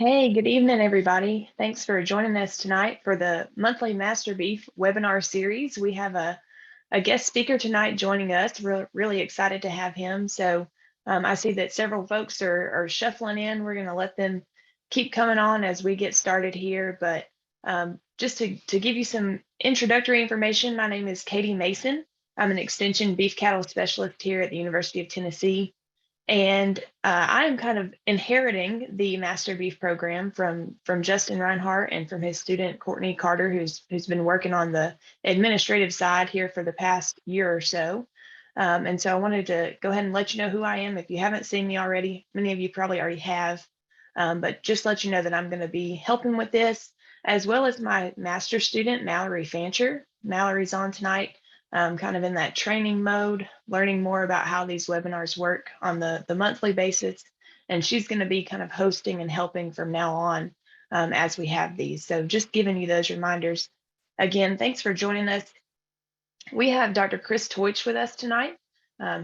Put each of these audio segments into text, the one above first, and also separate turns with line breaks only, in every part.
Hey, good evening, everybody. Thanks for joining us tonight for the monthly Master Beef webinar series. We have a guest speaker tonight joining us. We're really excited to have him. So I see that several folks are shuffling in. We're going to let them keep coming on as we get started here. But just to give you some introductory information, my name is Katie Mason. I'm an extension beef cattle specialist here at the University of Tennessee. And I am kind of inheriting the Master Beef program from Justin Reinhardt and from his student Courtney Carter, who's been working on the administrative side here for the past year or so. And so I wanted to go ahead and let you know who I am. If you haven't seen me already, many of you probably already have, but just let you know that I'm going to be helping with this, as well as my master student, Mallory Fancher. Mallory's on tonight, kind of in that training mode, learning more about how these webinars work on the monthly basis. And she's going to be kind of hosting and helping from now on as we have these. So just giving you those reminders. Again, thanks for joining us. We have Dr. Chris Teutsch with us tonight.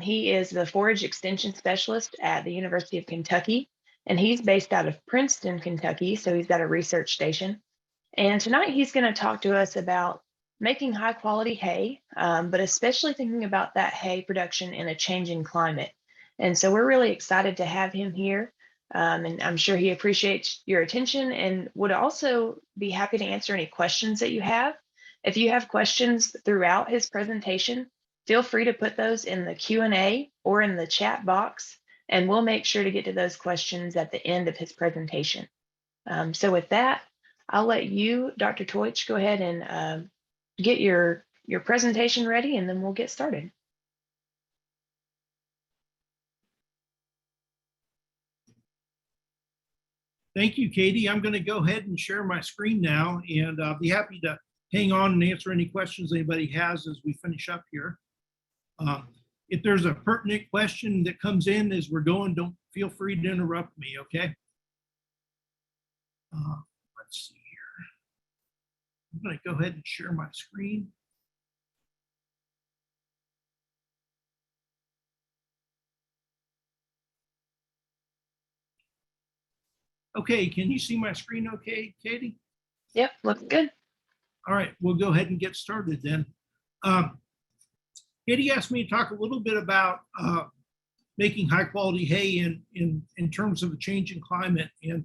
He is the forage extension specialist at the University of Kentucky, and he's based out of Princeton, Kentucky. So he's got a research station. And tonight he's going to talk to us about making high quality hay, but especially thinking about that hay production in a changing climate. And so we're really excited to have him here. And I'm sure he appreciates your attention and would also be happy to answer any questions that you have. If you have questions throughout his presentation, feel free to put those in the Q&A or in the chat box, and we'll make sure to get to those questions at the end of his presentation. So with that, I'll let you, Dr. Teutsch, go ahead and get your presentation ready, and then we'll get started.
Thank you, Katie. I'm going to go ahead and share my screen now, and I'll be happy to hang on and answer any questions anybody has as we finish up here. If there's a pertinent question that comes in as we're going, don't feel free to interrupt me, okay? Let's see here. I'm going to go ahead and share my screen. Okay, can you see my screen okay, Katie?
Yep, looks good.
All right, we'll go ahead and get started then. Katie asked me to talk a little bit about making high quality hay in terms of a changing climate. And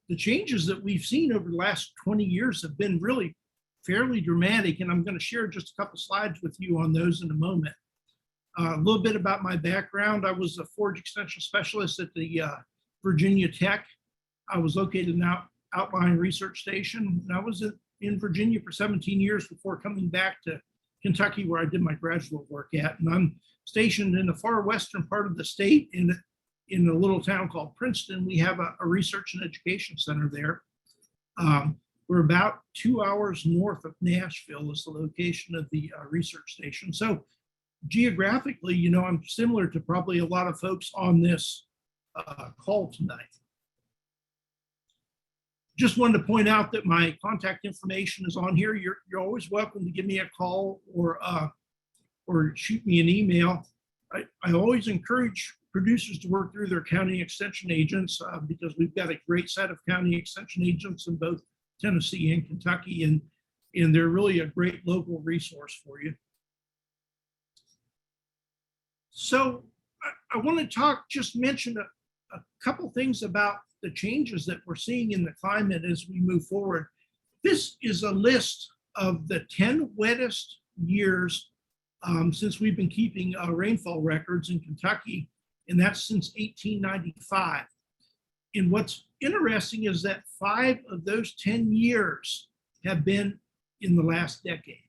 the changes that we've seen over the last 20 years have been really fairly dramatic. And I'm going to share just a couple slides with you on those in a moment. A little bit about my background. I was a forage extension specialist at the Virginia Tech. I was located in an outlying research station. And I was in Virginia for 17 years before coming back to Kentucky, where I did my graduate work at. And I'm stationed in the far western part of the state in a little town called Princeton. We have a research and education center there. We're about 2 hours north of Nashville is the location of the research station. So geographically, you know, I'm similar to probably a lot of folks on this call tonight. Just wanted to point out that my contact information is on here. You're always welcome to give me a call or shoot me an email. I always encourage producers to work through their county extension agents because we've got a great set of county extension agents in both Tennessee and Kentucky, and they're really a great local resource for you. So I want to just mention a couple things about the changes that we're seeing in the climate as we move forward. This is a list of the 10 wettest years since we've been keeping rainfall records in Kentucky, and that's since 1895. And what's interesting is that 5 of those 10 years have been in the last decade.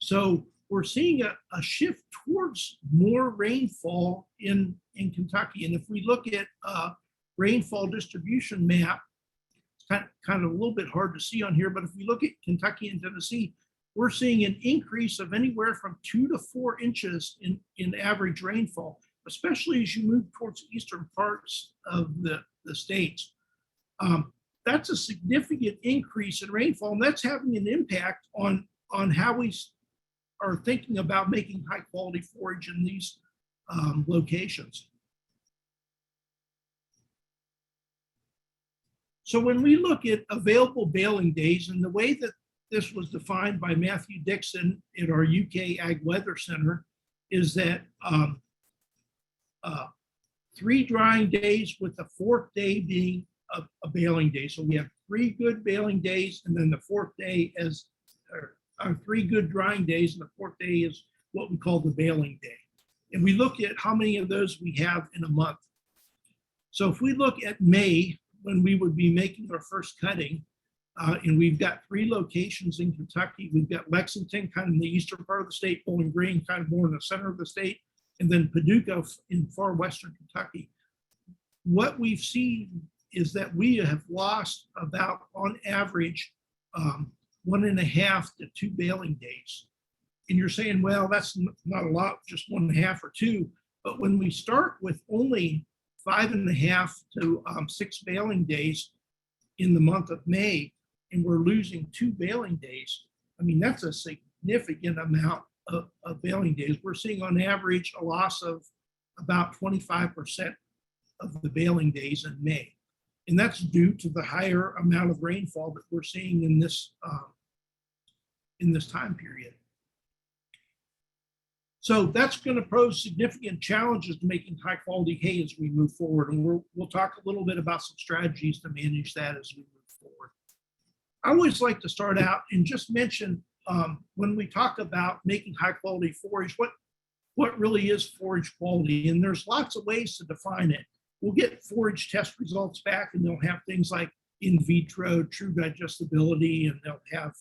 So we're seeing a shift towards more rainfall in Kentucky. And if we look at rainfall distribution map, it's kind of a little bit hard to see on here, but if we look at Kentucky and Tennessee, we're seeing an increase of anywhere from 2 to 4 inches in average rainfall, especially as you move towards the eastern parts of the states. That's a significant increase in rainfall, and that's having an impact on how we are thinking about making high quality forage in these locations. So when we look at available baling days, and the way that this was defined by Matthew Dixon at our UK Ag Weather Center is that 3 drying days with the 4th day being a baling day. So we have 3 good baling days, and then the 4th day as 3 good drying days, and the 4th day is what we call the baling day. And we look at how many of those we have in a month. So if we look at May, when we would be making our first cutting, and we've got 3 locations in Kentucky. We've got Lexington, kind of in the eastern part of the state, Bowling Green, kind of more in the center of the state, and then Paducah in far western Kentucky. What we've seen is that we have lost about, on average, 1.5 to 2 baling days. And you're saying, well, that's not a lot, just 1.5 or 2. But when we start with only 5.5 to 6 baling days in the month of May, and we're losing 2 baling days, I mean, that's a significant amount of baling days. We're seeing on average a loss of about 25% of the baling days in May. And that's due to the higher amount of rainfall that we're seeing in this time period. So that's going to pose significant challenges to making high quality hay as we move forward. And we'll talk a little bit about some strategies to manage that as we move forward. I always like to start out and just mention when we talk about making high quality forage, what really is forage quality? And there's lots of ways to define it. We'll get forage test results back, and they'll have things like in vitro true digestibility, and they'll have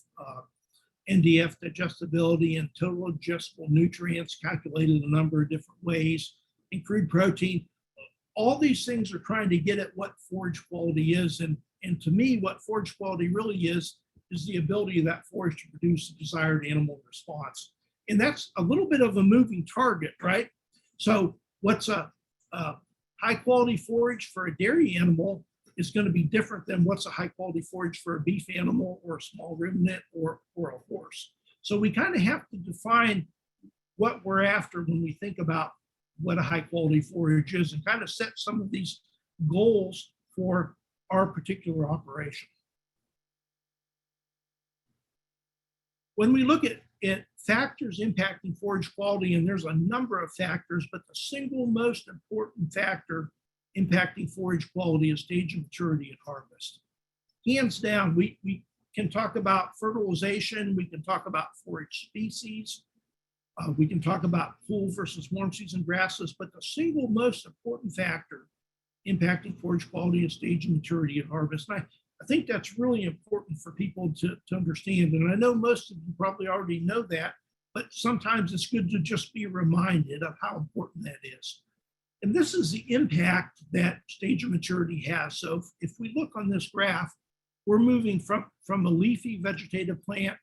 NDF digestibility and total digestible nutrients calculated a number of different ways, and crude protein. All these things are trying to get at what forage quality is. And to me, what forage quality really is the ability of that forage to produce the desired animal response. And that's a little bit of a moving target, right? So what's a high quality forage for a dairy animal is going to be different than what's a high quality forage for a beef animal or a small ruminant or a horse. So we kind of have to define what we're after when we think about what a high quality forage is, and kind of set some of these goals for our particular operation. When we look at factors impacting forage quality, and there's a number of factors, but the single most important factor impacting forage quality is stage of maturity at harvest. Hands down, we can talk about fertilization, we can talk about forage species, we can talk about cool versus warm season grasses, but the single most important factor impacting forage quality is stage of maturity at harvest. And I think that's really important for people to understand. And I know most of you probably already know that, but sometimes it's good to just be reminded of how important that is. And this is the impact that stage of maturity has. So if we look on this graph, we're moving from a leafy vegetative plant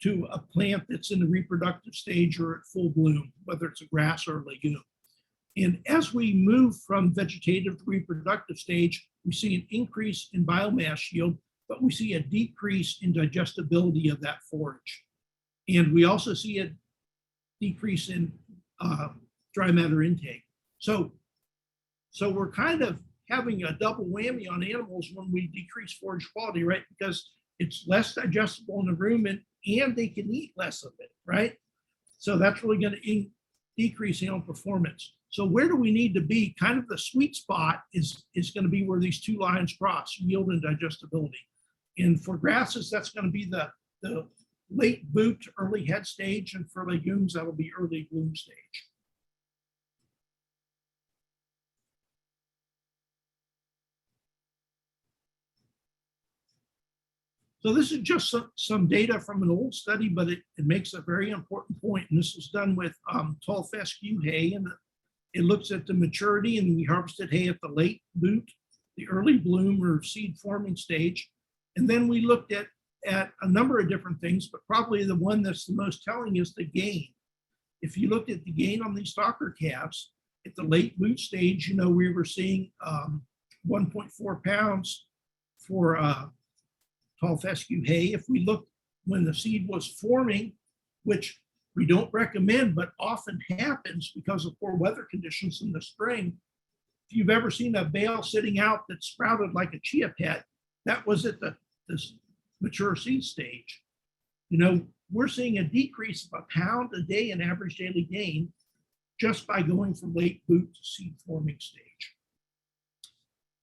to a plant that's in the reproductive stage or at full bloom, whether it's a grass or a legume. And as we move from vegetative to reproductive stage, we see an increase in biomass yield, but we see a decrease in digestibility of that forage. And we also see a decrease in dry matter intake. So we're kind of having a double whammy on animals when we decrease forage quality, right? Because it's less digestible in the rumen and they can eat less of it, right? So that's really going to decrease animal performance. So where do we need to be? Kind of the sweet spot is going to be where these two lines cross, yield and digestibility. And for grasses, that's going to be the late boot, early head stage. And for legumes, that'll be early bloom stage. So this is just some data from an old study, but it makes a very important point. And this was done with tall fescue hay, and it looks at the maturity, and we harvested hay at the late boot, the early bloom or seed forming stage. And then we looked at a number of different things, but probably the one that's the most telling is the gain. If you looked at the gain on these stalker calves at the late boot stage, we were seeing 1.4 pounds for tall fescue hay. If we look when the seed was forming, which we don't recommend, but often happens because of poor weather conditions in the spring. If you've ever seen a bale sitting out that sprouted like a chia pet, that was at this mature seed stage. You know, we're seeing a decrease of a pound a day in average daily gain just by going from late boot to seed forming stage.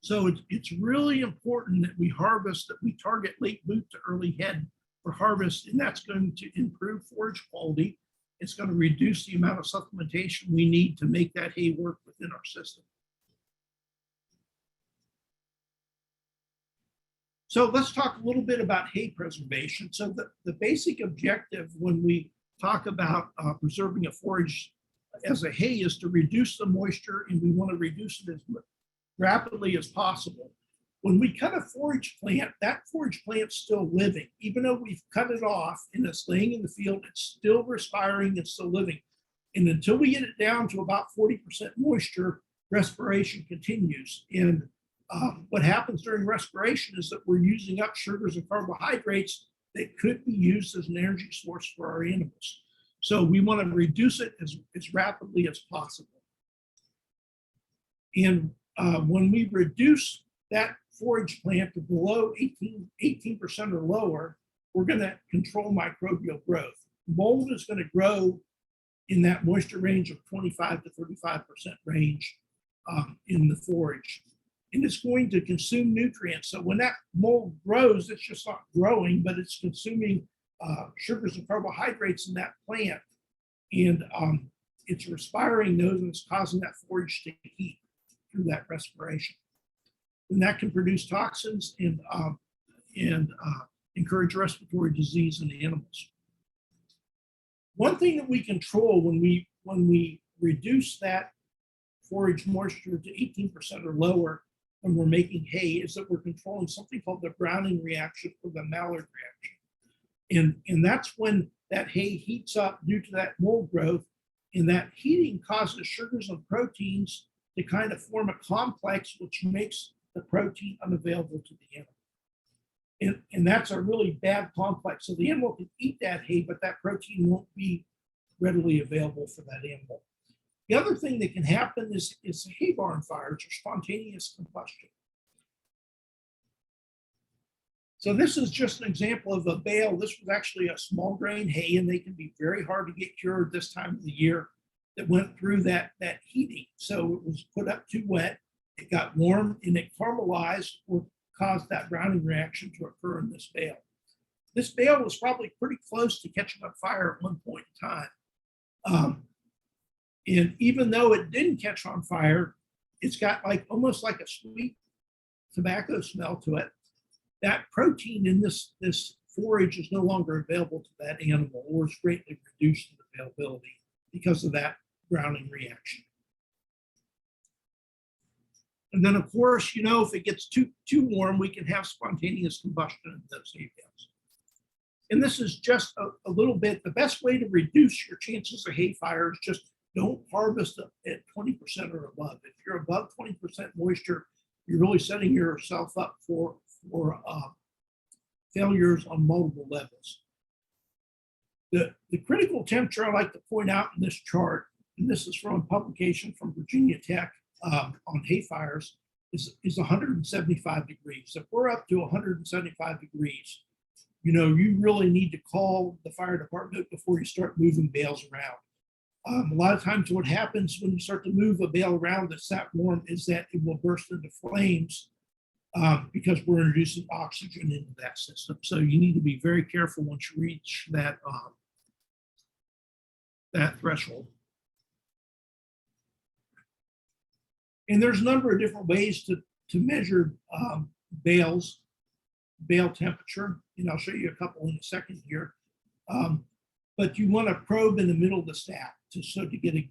So it's really important that we harvest, that we target late boot to early head for harvest, and that's going to improve forage quality. It's going to reduce the amount of supplementation we need to make that hay work within our system. So let's talk a little bit about hay preservation. So the basic objective when we talk about preserving a forage as a hay is to reduce the moisture, and we want to reduce it as rapidly as possible. When we cut a forage plant, that forage plant's still living. Even though we've cut it off and it's laying in the field, it's still respiring, it's still living. And until we get it down to about 40% moisture, respiration continues. And what happens during respiration is that we're using up sugars and carbohydrates that could be used as an energy source for our animals. So we want to reduce it as rapidly as possible. And when we reduce that forage plant to below 18% or lower, we're going to control microbial growth. Mold is going to grow in that moisture range of 25 to 35% range in the forage. And it's going to consume nutrients. So when that mold grows, it's just not growing, but it's consuming sugars and carbohydrates in that plant. And it's respiring those, and it's causing that forage to heat through that respiration. And that can produce toxins and encourage respiratory disease in the animals. One thing that we control when we reduce that forage moisture to 18% or lower when we're making hay is that we're controlling something called the Browning reaction or the Maillard reaction. And that's when that hay heats up due to that mold growth, and that heating causes sugars and proteins to kind of form a complex which makes the protein unavailable to the animal. And that's a really bad complex. So the animal can eat that hay, but that protein won't be readily available for that animal. The other thing that can happen is hay barn fires or spontaneous combustion. So this is just an example of a bale. This was actually a small grain hay, and they can be very hard to get cured this time of the year, that went through that heating. So it was put up too wet, it got warm, and it caramelized or caused that browning reaction to occur in this bale. This bale was probably pretty close to catching on fire at one point in time. And even though it didn't catch on fire, it's got almost like a sweet tobacco smell to it. That protein in this forage is no longer available to that animal, or is greatly reduced in availability because of that browning reaction. And then, of course, if it gets too warm, we can have spontaneous combustion in those hay bales. And this is just a little bit, the best way to reduce your chances of hay fire is just don't harvest at 20% or above. If you're above 20% moisture, you're really setting yourself up for failures on multiple levels. The critical temperature I like to point out in this chart, and this is from a publication from Virginia Tech on hay fires, is 175 degrees. If we're up to 175 degrees, you really need to call the fire department before you start moving bales around. A lot of times what happens when you start to move a bale around that's that warm is that it will burst into flames because we're introducing oxygen into that system. So you need to be very careful once you reach that threshold. And there's a number of different ways to measure bale temperature, and I'll show you a couple in a second here. But you want to probe in the middle of the stack to get a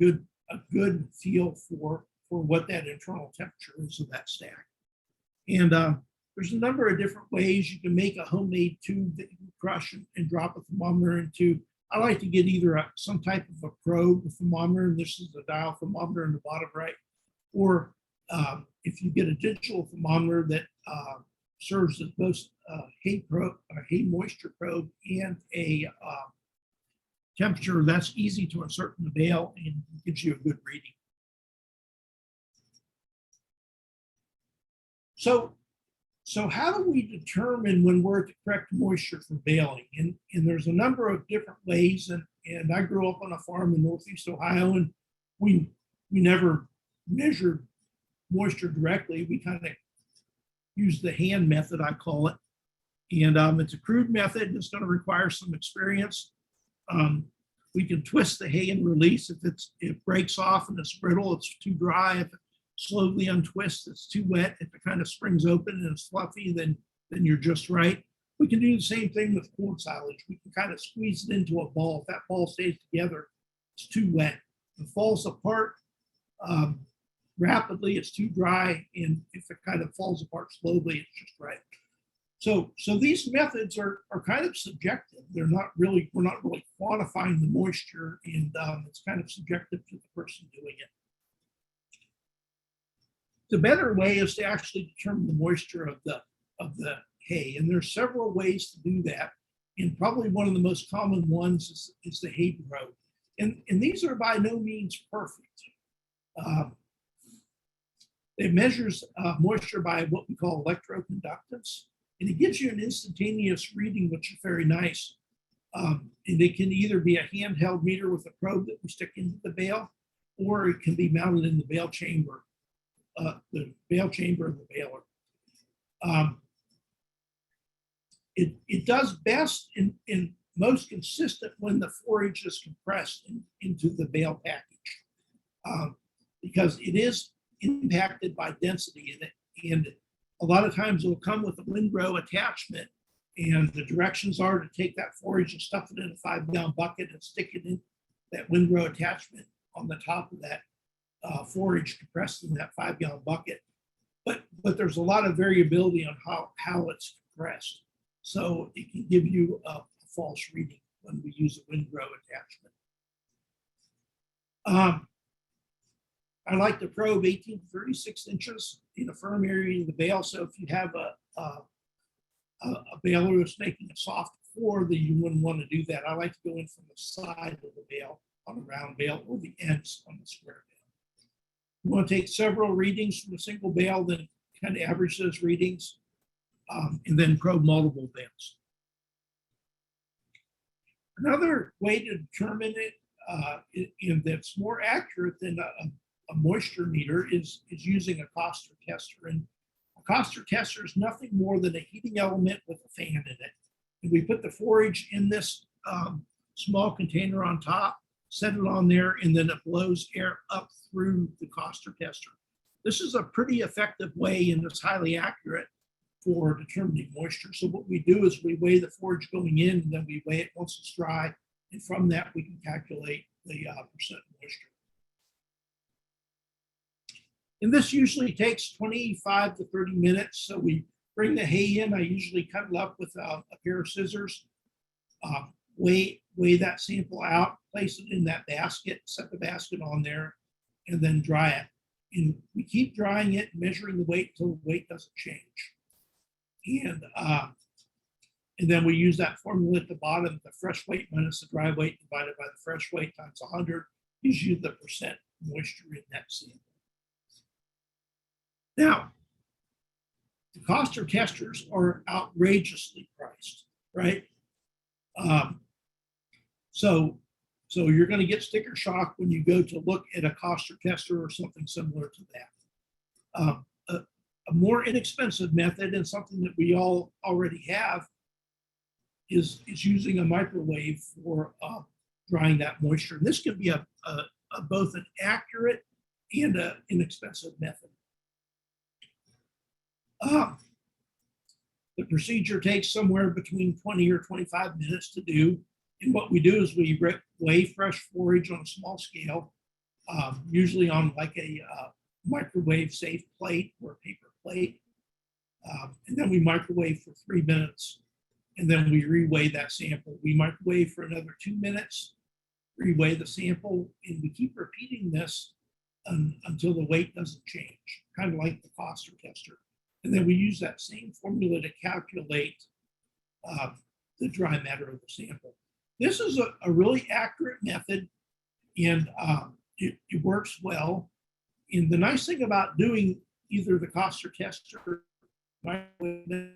good feel for what that internal temperature is of that stack. And there's a number of different ways you can make a homemade tube that you can crush and drop a thermometer into. I like to get either some type of a probe, a thermometer, and this is the dial thermometer in the bottom right, or if you get a digital thermometer that serves as both hay moisture probe and a temperature, that's easy to insert in the bale and gives you a good reading. So So how do we determine when we're at the correct moisture for baling? And there's a number of different ways. And I grew up on a farm in Northeast Ohio, and we never measured moisture directly. We kind of used the hand method, I call it. And it's a crude method, and it's going to require some experience. We can twist the hay and release. If it breaks off and it's brittle, it's too dry. If it slowly untwists, it's too wet. If it kind of springs open and it's fluffy, then you're just right. We can do the same thing with corn silage. We can kind of squeeze it into a ball. If that ball stays together, it's too wet. If it falls apart rapidly, it's too dry. And if it kind of falls apart slowly, it's just right. So these methods are kind of subjective. We're not really quantifying the moisture, and it's kind of subjective to the person doing it. The better way is to actually determine the moisture of the hay, and there's several ways to do that. And probably one of the most common ones is the hay grow, and these are by no means perfect. It measures moisture by what we call electroconductance. And it gives you an instantaneous reading, which is very nice. And it can either be a handheld meter with a probe that we stick into the bale, or it can be mounted in the bale chamber, of the baler. It does best in most consistent when the forage is compressed into the bale package, because it is impacted by density in it. And a lot of times it'll come with a windrow attachment, and the directions are to take that forage and stuff it in a 5-gallon bucket and stick it in that windrow attachment on the top of that forage compressed in that 5-gallon bucket. But there's a lot of variability on how it's compressed. So it can give you a false reading when we use a windrow attachment. I like to probe 18 to 36 inches in a firm area of the bale. So if you have a baler that's making a soft core, then you wouldn't want to do that. I like to go in from the side of the bale on a round bale, or the ends on the square bale. You want to take several readings from a single bale, then kind of average those readings, and then probe multiple bales. Another way to determine it, that's more accurate than a moisture meter is using a Koster tester. And a Koster tester is nothing more than a heating element with a fan in it. And we put the forage in this small container on top, set it on there, and then it blows air up through the Koster tester. This is a pretty effective way, and it's highly accurate for determining moisture. So what we do is we weigh the forage going in, and then we weigh it once it's dry. And from that, we can calculate the percent moisture. And this usually takes 25 to 30 minutes. So we bring the hay in. I usually cut it up with a pair of scissors, weigh that sample out, place it in that basket, set the basket on there, and then dry it. And we keep drying it, measuring the weight until the weight doesn't change. And then we use that formula at the bottom, the fresh weight minus the dry weight divided by the fresh weight times 100, gives you the percent moisture in that sample. Now, the Koster testers are outrageously priced, right? So you're going to get sticker shock when you go to look at a Koster tester or something similar to that. A more inexpensive method, and something that we all already have, is using a microwave for drying that moisture. And this can be both an accurate and an inexpensive method. The procedure takes somewhere between 20 or 25 minutes to do. And what we do is we weigh fresh forage on a small scale, usually on like a microwave safe plate or a paper plate. And then we microwave for 3 minutes. And then we reweigh that sample. We microwave for another 2 minutes, reweigh the sample, and we keep repeating this until the weight doesn't change, kind of like the Koster tester. And then we use that same formula to calculate the dry matter of the sample. This is a really accurate method, and it works well. And the nice thing about doing either the Koster tester microwave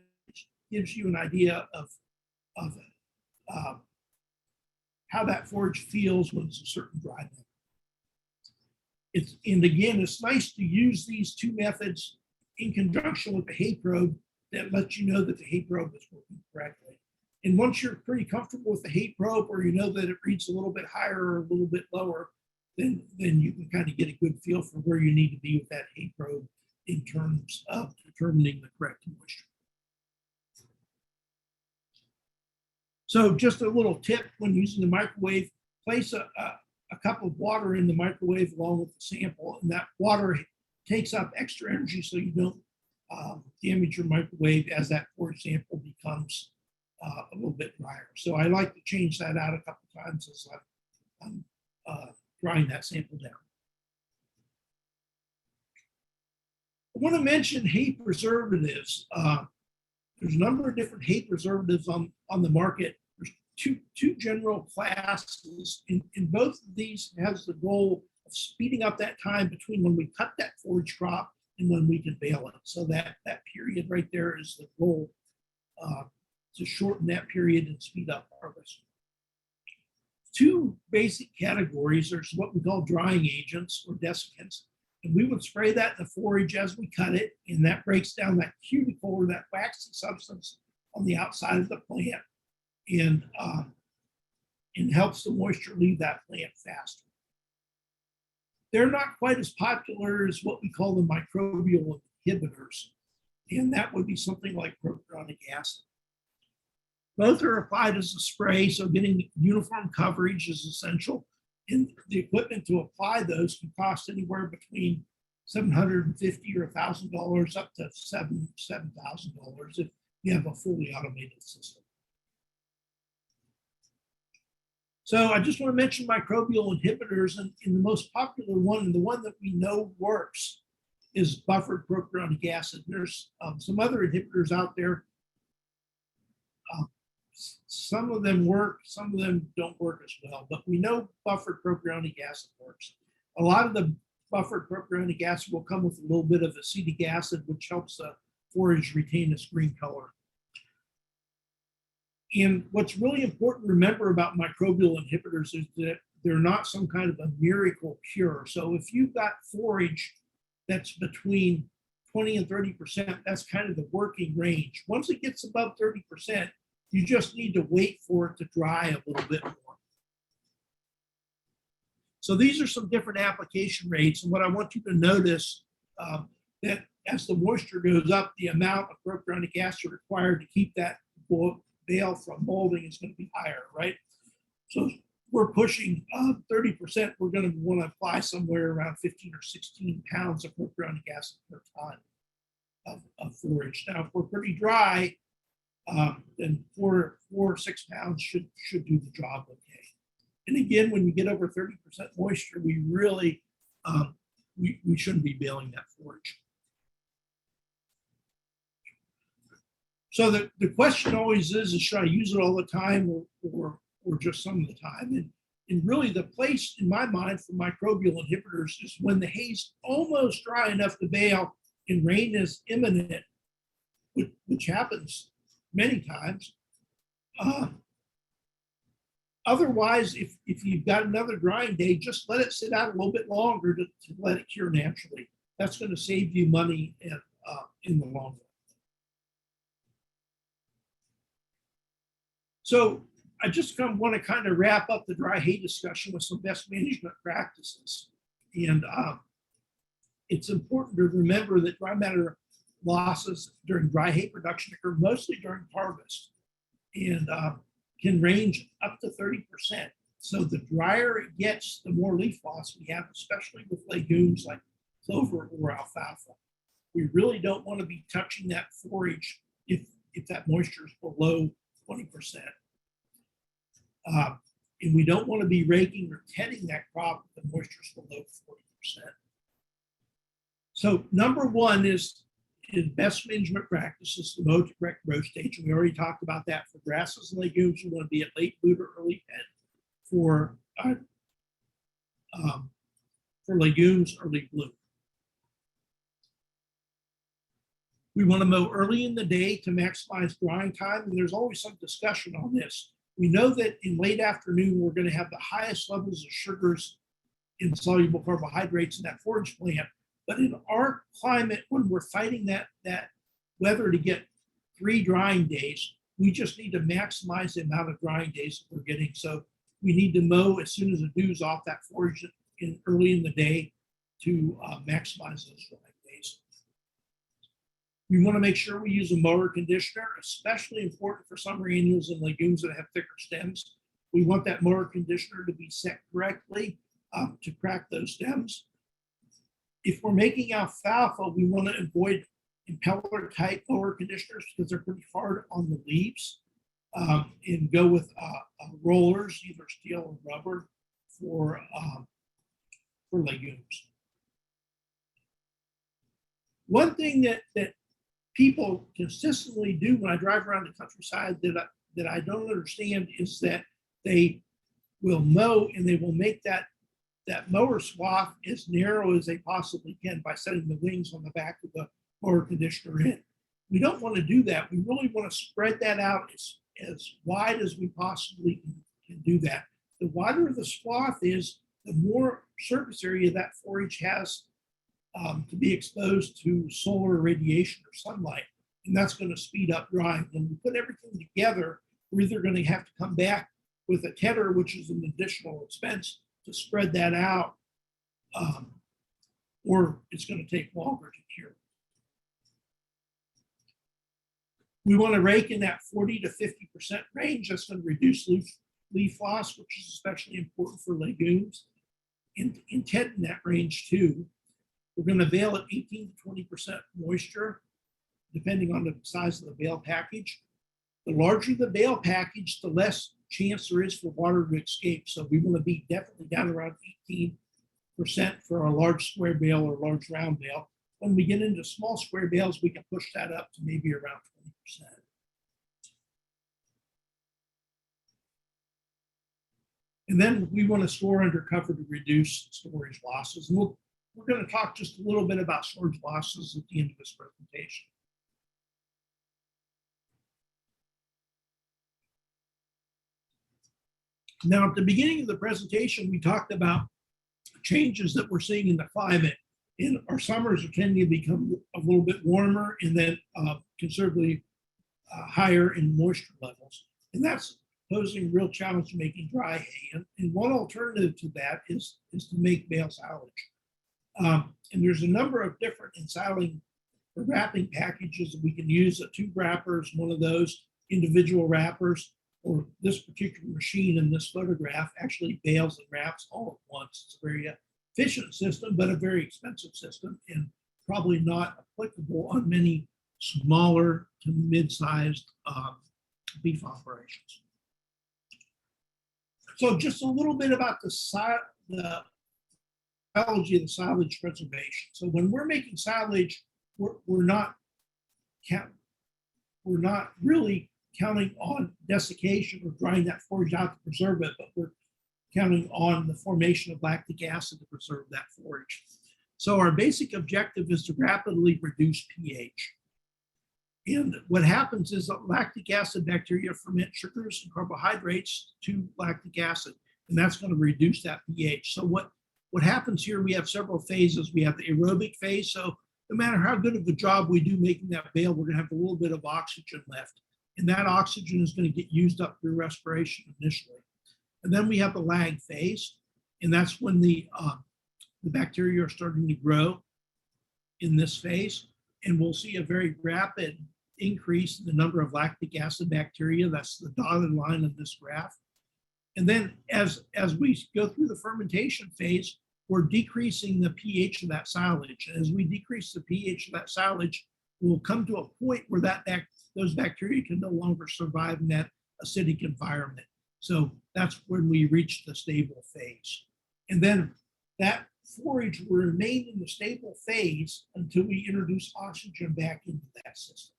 gives you an idea of uh, how that forage feels when it's a certain dry method. And again, it's nice to use these two methods in conjunction with the hay probe that lets you know that the hay probe is working correctly. And once you're pretty comfortable with the hay probe, or you know that it reads a little bit higher or a little bit lower, then you can kind of get a good feel for where you need to be with that hay probe in terms of determining the correct moisture. So just a little tip when using the microwave, place a cup of water in the microwave along with the sample, and that water takes up extra energy so you don't damage your microwave as that forage sample becomes a little bit drier. So I like to change that out a couple times as I'm drying that sample down. I want to mention hay preservatives. There's a number of different hay preservatives on the market. There's two general classes. In both of these has the goal of speeding up that time between when we cut that forage crop and when we can bale it. So that period right there is the goal, to shorten that period and speed up harvest. Two basic categories. There's what we call drying agents or desiccants. And we would spray that in the forage as we cut it, and that breaks down that cuticle or that waxy substance on the outside of the plant and helps the moisture leave that plant faster. They're not quite as popular as what we call the microbial inhibitors, and that would be something like propionic acid. Both are applied as a spray, so getting uniform coverage is essential. And the equipment to apply those can cost anywhere between $750 or $1,000 up to $7,000 if you have a fully automated system. So I just want to mention microbial inhibitors, and the most popular one, and the one that we know works, is buffered propionic acid. There's some other inhibitors out there. Some of them work, some of them don't work as well, but we know buffered propionic acid works. A lot of the buffered propionic acid will come with a little bit of acetic acid, which helps the forage retain its green color. And what's really important to remember about microbial inhibitors is that they're not some kind of a miracle cure. So if you've got forage that's between 20 and 30%, that's kind of the working range. Once it gets above 30%, you just need to wait for it to dry a little bit more. So these are some different application rates. And what I want you to notice that as the moisture goes up, the amount of propionic acid required to keep that bale from molding is going to be higher, right? So we're pushing 30%. We're going to want to apply somewhere around 15 or 16 pounds of propionic acid per ton of forage. Now, if we're pretty dry, then 4 or 6 pounds should do the job okay. And again, when you get over 30% moisture, we really we shouldn't be baling that forage. So the question always is should I use it all the time or just some of the time? And really the place in my mind for microbial inhibitors is when the hay's almost dry enough to bale and rain is imminent, which happens many times. Otherwise, if you've got another drying day, just let it sit out a little bit longer to let it cure naturally. That's going to save you money in the long run. So I just want to kind of wrap up the dry hay discussion with some best management practices. And it's important to remember that dry matter losses during dry hay production occur mostly during harvest and can range up to 30%. So the drier it gets, the more leaf loss we have, especially with legumes like clover or alfalfa. We really don't want to be touching that forage if that moisture is below 20%. And we don't want to be raking or tending that crop if the moisture is below 40%. So number one is best management practices to mow to correct row stage. And we already talked about that for grasses and legumes. You want to be at late boot or early pen. For legumes, early bloom. We want to mow early in the day to maximize drying time, and there's always some discussion on this. We know that in late afternoon, we're going to have the highest levels of sugars in soluble carbohydrates in that forage plant. But in our climate, when we're fighting that weather to get 3 drying days, we just need to maximize the amount of drying days that we're getting. So we need to mow as soon as the dew's off that forage early in the day to maximize those drying days. We want to make sure we use a mower conditioner, especially important for summer annuals and legumes that have thicker stems. We want that mower conditioner to be set correctly to crack those stems. If we're making alfalfa, we want to avoid impeller type mower conditioners because they're pretty hard on the leaves, and go with rollers, either steel or rubber, for legumes. One thing that people consistently do when I drive around the countryside that I don't understand is that they will mow and they will make that mower swath as narrow as they possibly can by setting the wings on the back of the mower conditioner in. We don't want to do that. We really want to spread that out as wide as we possibly can do that. The wider the swath is, the more surface area that forage has to be exposed to solar radiation or sunlight, and that's going to speed up drying. When we put everything together, we're either going to have to come back with a tedder, which is an additional expense to spread that out, or it's going to take longer to cure. We want to rake in that 40 to 50% range. That's going to reduce leaf loss, which is especially important for legumes. Intent in that range too. We're going to bale at 18 to 20% moisture, depending on the size of the bale package. The larger the bale package, the less chance there is for water to escape. So we want to be definitely down around 18% for a large square bale or large round bale. When we get into small square bales, we can push that up to maybe around 20%. And then we want to store under cover to reduce storage losses. And we're going to talk just a little bit about storage losses at the end of this presentation. Now, at the beginning of the presentation, we talked about changes that we're seeing in the climate. And our summers are tending to become a little bit warmer and then considerably higher in moisture levels. And that's posing a real challenge to making dry hay. And one alternative to that is to make bale silage. And there's a number of different ensiling or wrapping packages that we can use. A tube wrapper is one of those, individual wrappers, or this particular machine in this photograph actually bales and wraps all at once. It's a very efficient system, but a very expensive system, and probably not applicable on many smaller to mid-sized beef operations. So just a little bit about the biology of the silage preservation. So when we're making silage, we're not really counting on desiccation or drying that forage out to preserve it, but we're counting on the formation of lactic acid to preserve that forage. So our basic objective is to rapidly reduce pH. And what happens is that lactic acid bacteria ferment sugars and carbohydrates to lactic acid, and that's going to reduce that pH. So what happens here, we have several phases. We have the aerobic phase. So no matter how good of a job we do making that bale, we're going to have a little bit of oxygen left. And that oxygen is going to get used up through respiration initially. And then we have the lag phase, and that's when the bacteria are starting to grow in this phase. And we'll see a very rapid increase in the number of lactic acid bacteria. That's the dotted line of this graph. And then as we go through the fermentation phase, we're decreasing the pH of that silage. And as we decrease the pH of that silage, we'll come to a point where those bacteria can no longer survive in that acidic environment. So that's when we reach the stable phase. And then that forage will remain in the stable phase until we introduce oxygen back into that system.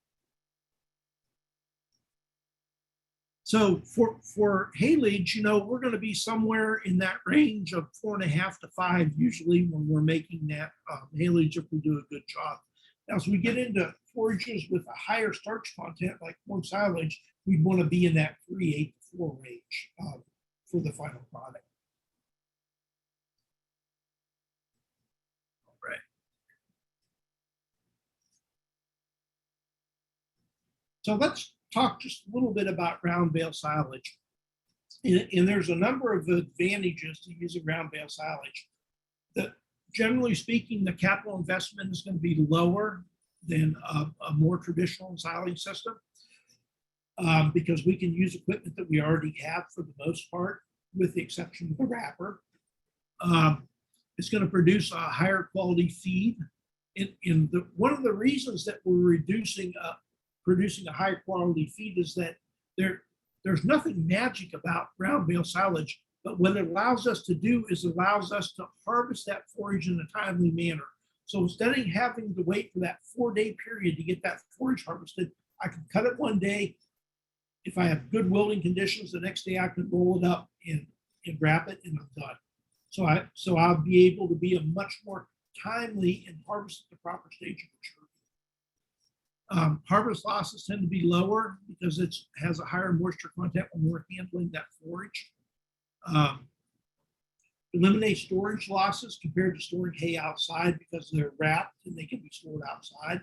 So for haylage, we're going to be somewhere in that range of 4.5 to 5 usually when we're making that haylage if we do a good job. Now, as we get into forages with a higher starch content, like corn silage, we'd want to be in that 3.8 to 4 range for the final product. All right. So let's talk just a little bit about round bale silage. And there's a number of advantages to using round bale silage. Generally speaking, the capital investment is going to be lower than a more traditional silage system because we can use equipment that we already have for the most part, with the exception of the wrapper. It's going to produce a higher quality feed. One of the reasons that we're producing a higher quality feed is that there's nothing magic about round bale silage, but what it allows us to do is allows us to harvest that forage in a timely manner. So instead of having to wait for that 4-day period to get that forage harvested, I can cut it one day. If I have good wilting conditions, the next day I can roll it up and wrap it, and I'm done. So I'll be able to be a much more timely and harvest at the proper stage of maturity. Harvest losses tend to be lower because it has a higher moisture content when we're handling that forage. Eliminate storage losses compared to storing hay outside because they're wrapped and they can be stored outside.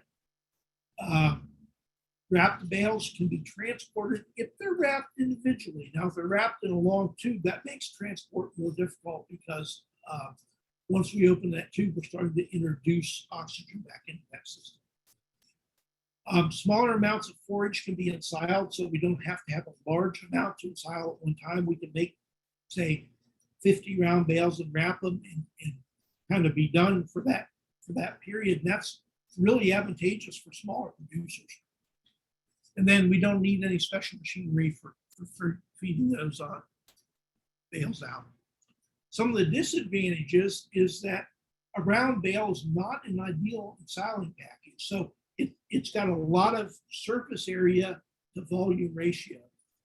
Wrapped bales can be transported if they're wrapped individually. Now, if they're wrapped in a long tube, that makes transport more difficult because once we open that tube, we're starting to introduce oxygen back into that system. Smaller amounts of forage can be ensiled, so we don't have to have a large amount to ensile at one time. We can make, say, 50 round bales and wrap them and kind of be done for that period. And that's really advantageous for smaller producers. And then we don't need any special machinery for feeding those bales out. Some of the disadvantages is that a round bale is not an ideal ensiling package. So it's got a lot of surface area to volume ratio.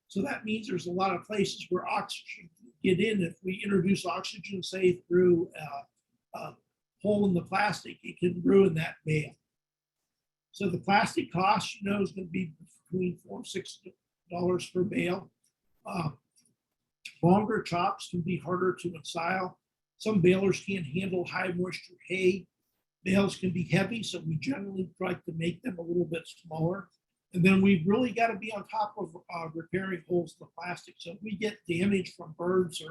So that means there's a lot of places where oxygen can get in. If we introduce oxygen, say through a hole in the plastic, it can ruin that bale. So the plastic cost, is going to be between $4 and $6 per bale. Longer chops can be harder to ensile. Some balers can't handle high moisture hay. Bales can be heavy, so we generally try to make them a little bit smaller. And then we've really got to be on top of repairing holes in the plastic. So if we get damage from birds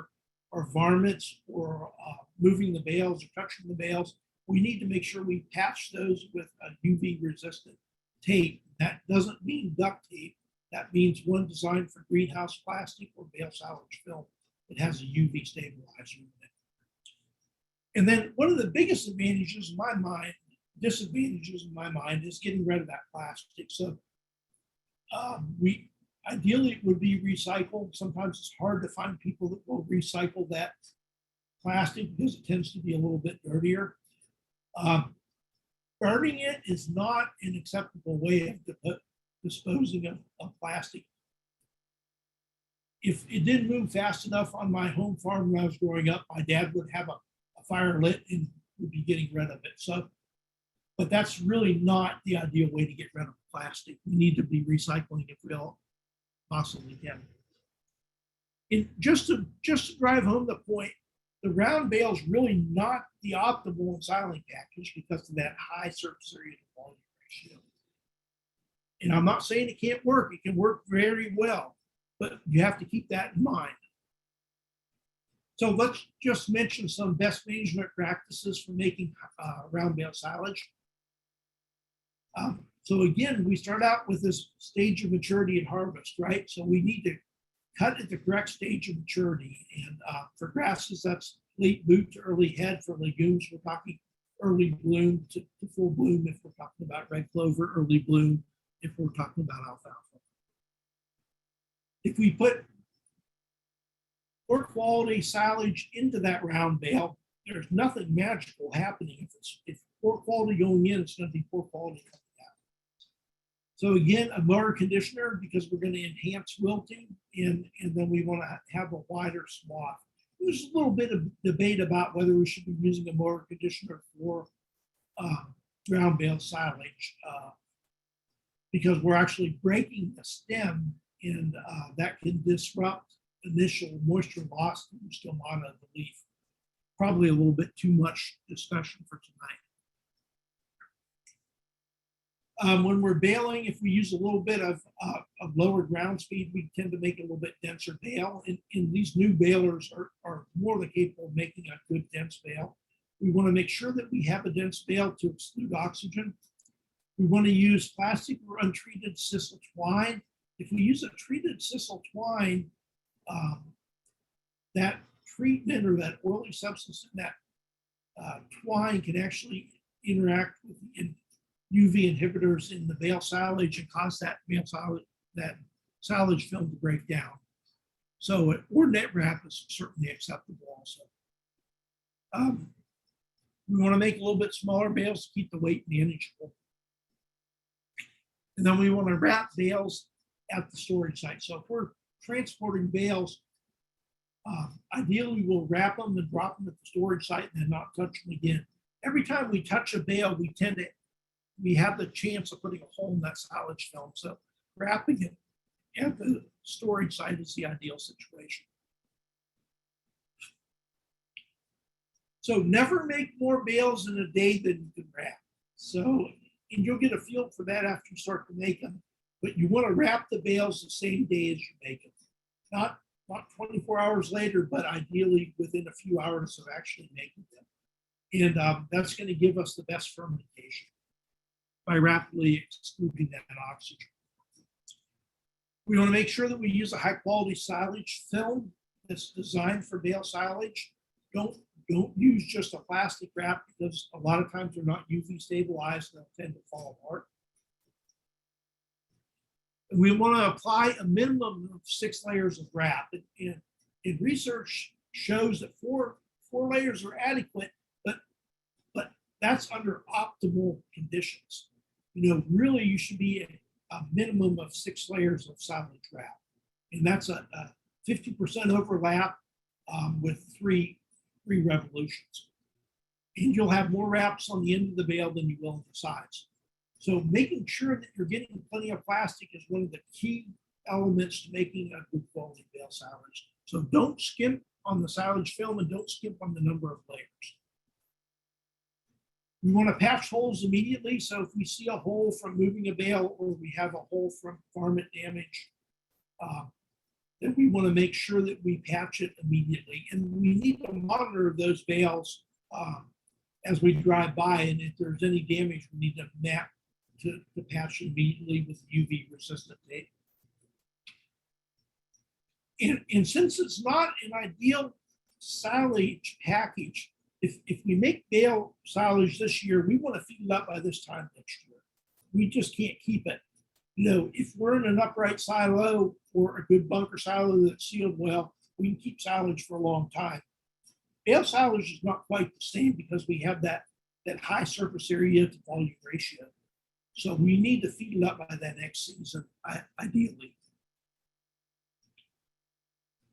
or varmints or moving the bales or touching the bales, we need to make sure we patch those with a UV resistant tape. That doesn't mean duct tape. That means one designed for greenhouse plastic or bale silage film. It has a UV stabilizer in it. And then one of the biggest disadvantages in my mind is getting rid of that plastic. So we ideally it would be recycled. Sometimes it's hard to find people that will recycle that plastic because it tends to be a little bit dirtier. Burning it is not an acceptable way of disposing of plastic. If it didn't move fast enough on my home farm when I was growing up, my dad would have a fire lit and would be getting rid of it. So, but that's really not the ideal way to get rid of plastic. We need to be recycling if we all possibly can. And just to drive home the point, the round bale is really not the optimal ensiling package because of that high surface area to volume ratio. And I'm not saying it can't work. It can work very well, but you have to keep that in mind. So let's just mention some best management practices for making round bale silage. So again, we start out with this stage of maturity at harvest, right? So we need to cut at the correct stage of maturity. And for grasses, that's late boot to early head. For legumes, we're talking early bloom to full bloom if we're talking about red clover, early bloom if we're talking about alfalfa. If we put poor quality silage into that round bale, there's nothing magical happening. If poor quality going in, it's going to be poor quality coming out. So again, a mower conditioner because we're going to enhance wilting, and then we want to have a wider swath. There's a little bit of debate about whether we should be using a mower conditioner for ground bale silage because we're actually breaking the stem, and that can disrupt initial moisture loss from stomata of the leaf. Probably a little bit too much discussion for tonight. When we're baling, if we use a little bit of lower ground speed, we tend to make a little bit denser bale. And these new balers are more than capable of making a good dense bale. We want to make sure that we have a dense bale to exclude oxygen. We want to use plastic or untreated sisal twine. If we use a treated sisal twine, that treatment or that oily substance in that twine can actually interact with the UV inhibitors in the bale silage and cause that silage film to break down. So an ordinate wrap is certainly acceptable also. We want to make a little bit smaller bales to keep the weight manageable. And then we want to wrap bales at the storage site. So if we're transporting bales, ideally we'll wrap them and drop them at the storage site and then not touch them again. Every time we touch a bale, we have the chance of putting a hole in that silage film. So wrapping it at the storage site is the ideal situation. So never make more bales in a day than you can wrap. So, and you'll get a feel for that after you start to make them, but you want to wrap the bales the same day as you make them. Not 24 hours later, but ideally within a few hours of actually making them. And that's going to give us the best fermentation by rapidly excluding that oxygen. We want to make sure that we use a high quality silage film that's designed for bale silage. Don't use just a plastic wrap because a lot of times they're not UV stabilized and they'll tend to fall apart. And we want to apply a minimum of 6 layers of wrap. And research shows that four layers are adequate, but that's under optimal conditions. You know, really you should be a minimum of 6 layers of silage wrap. And that's a 50% overlap with three revolutions. And you'll have more wraps on the end of the bale than you will on the sides. So making sure that you're getting plenty of plastic is one of the key elements to making a good quality bale silage. So don't skimp on the silage film and don't skimp on the number of layers. We want to patch holes immediately. So if we see a hole from moving a bale or we have a hole from varmint damage, then we want to make sure that we patch it immediately. And we need to monitor those bales as we drive by. And if there's any damage, we need to map to patch immediately with UV resistant tape. And since it's not an ideal silage package, if we make bale silage this year, we want to feed it up by this time next year. We just can't keep it. You know, if we're in an upright silo or a good bunker silo that's sealed well, we can keep silage for a long time. Bale silage is not quite the same because we have that high surface area to volume ratio. So we need to feed it up by that next season, ideally.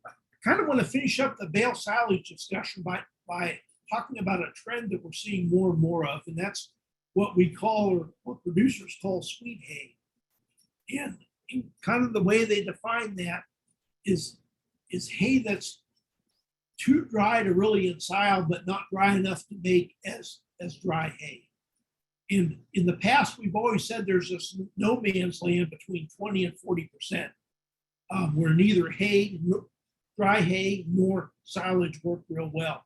I kind of want to finish up the bale silage discussion by talking about a trend that we're seeing more and more of, and that's what we call, or what producers call, sweet hay. And kind of the way they define that is hay that's too dry to really ensile, but not dry enough to make as dry hay. And in the past, we've always said there's this no man's land between 20 and 40%, where neither hay, dry hay, nor silage work real well.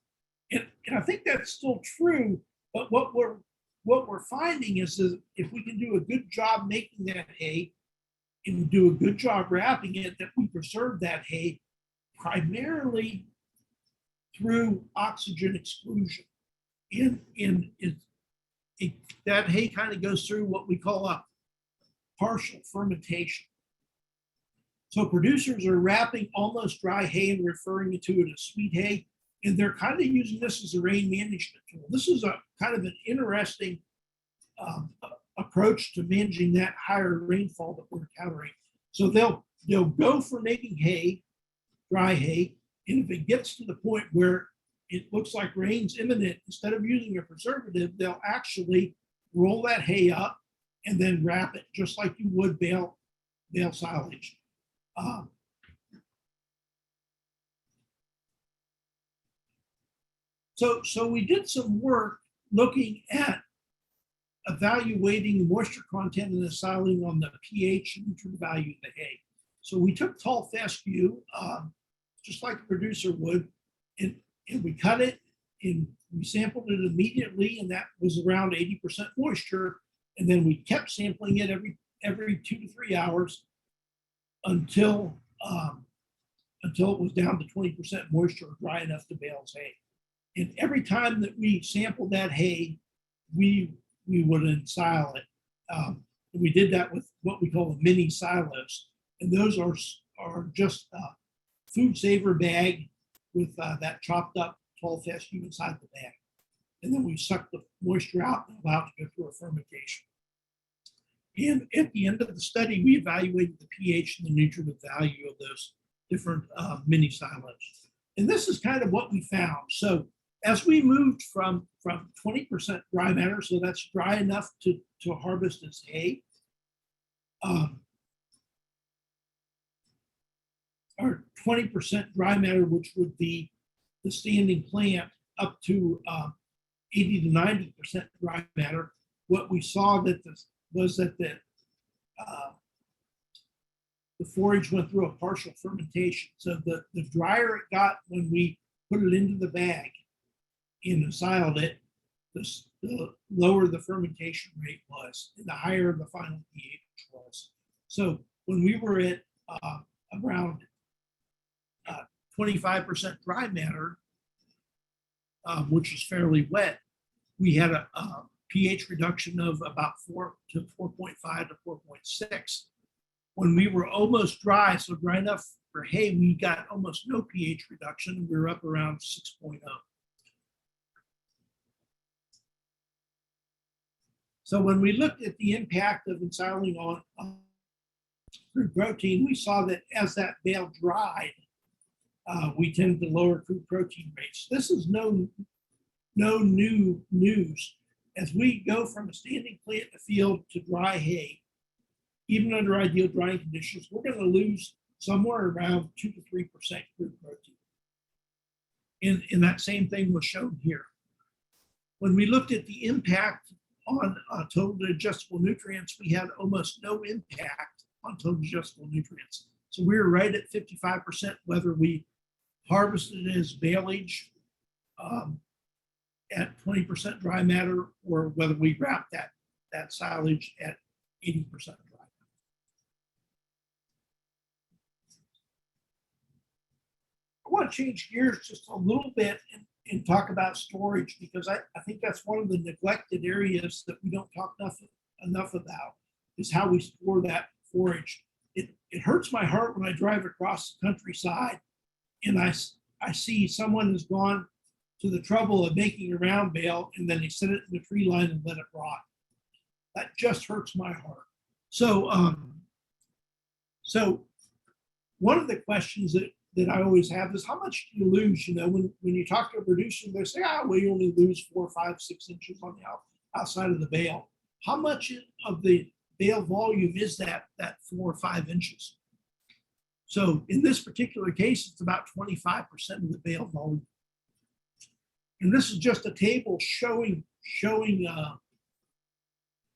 And I think that's still true, but what we're finding is that if we can do a good job making that hay and do a good job wrapping it, that we preserve that hay primarily through oxygen exclusion. And that hay kind of goes through what we call a partial fermentation. So producers are wrapping almost dry hay and referring to it as sweet hay. And they're kind of using this as a rain management tool. This is a kind of an interesting approach to managing that higher rainfall that we're encountering. So they'll go for making hay, dry hay, and if it gets to the point where it looks like rain's imminent, instead of using a preservative, they'll actually roll that hay up, and then wrap it just like you would bale silage. Um, so we did some work looking at evaluating the moisture content in the silage on the pH and nutrient value of the hay. So we took tall fescue, just like the producer would, and we cut it and we sampled it immediately, and that was around 80% moisture. And then we kept sampling it every 2 to 3 hours until it was down to 20% moisture, dry enough to bale as hay. And every time that we sampled that hay, we would ensile it. We did that with what we call a mini silos, and those are just a food saver bag with that chopped up tall fescue inside the bag. And then we suck the moisture out and allow it to go through a fermentation. And at the end of the study, we evaluated the pH and the nutrient value of those different mini silos. And this is kind of what we found. So as we moved from 20% dry matter, so that's dry enough to harvest as hay, or 20% dry matter, which would be the standing plant, up to 80 to 90% dry matter, what we saw was that the forage went through a partial fermentation. So the drier it got when we put it into the bag and ensiled it, the lower the fermentation rate was, and the higher the final pH was. So when we were at around 25% dry matter, which is fairly wet, we had a pH reduction of about 4 to 4.5 to 4.6. When we were almost dry, so dry enough for hay, we got almost no pH reduction. We were up around 6.0. So when we looked at the impact of ensiling on crude protein, we saw that as that bale dried, we tended to lower crude protein rates. This is no new news. As we go from a standing plant in the field to dry hay, even under ideal drying conditions, we're going to lose somewhere around 2 to 3% crude protein. And that same thing was shown here. When we looked at the impact on total digestible nutrients, we had almost no impact on total digestible nutrients. So we were right at 55% whether we harvested it as baleage at 20% dry matter, or whether we wrapped that silage at 80% dry matter. I want to change gears just a little bit and talk about storage, because I think that's one of the neglected areas that we don't talk enough about, is how we store that forage. It hurts my heart when I drive across the countryside and I see someone has gone to the trouble of making a round bale and then they set it in the tree line and let it rot. That just hurts my heart. So one of the questions that I always have is, how much do you lose? You know, when you talk to a producer, they say, well, you only lose 4, 5, 6 inches on the outside of the bale. How much of the bale volume is that 4 or 5 inches? So in this particular case, it's about 25% of the bale volume. And this is just a table showing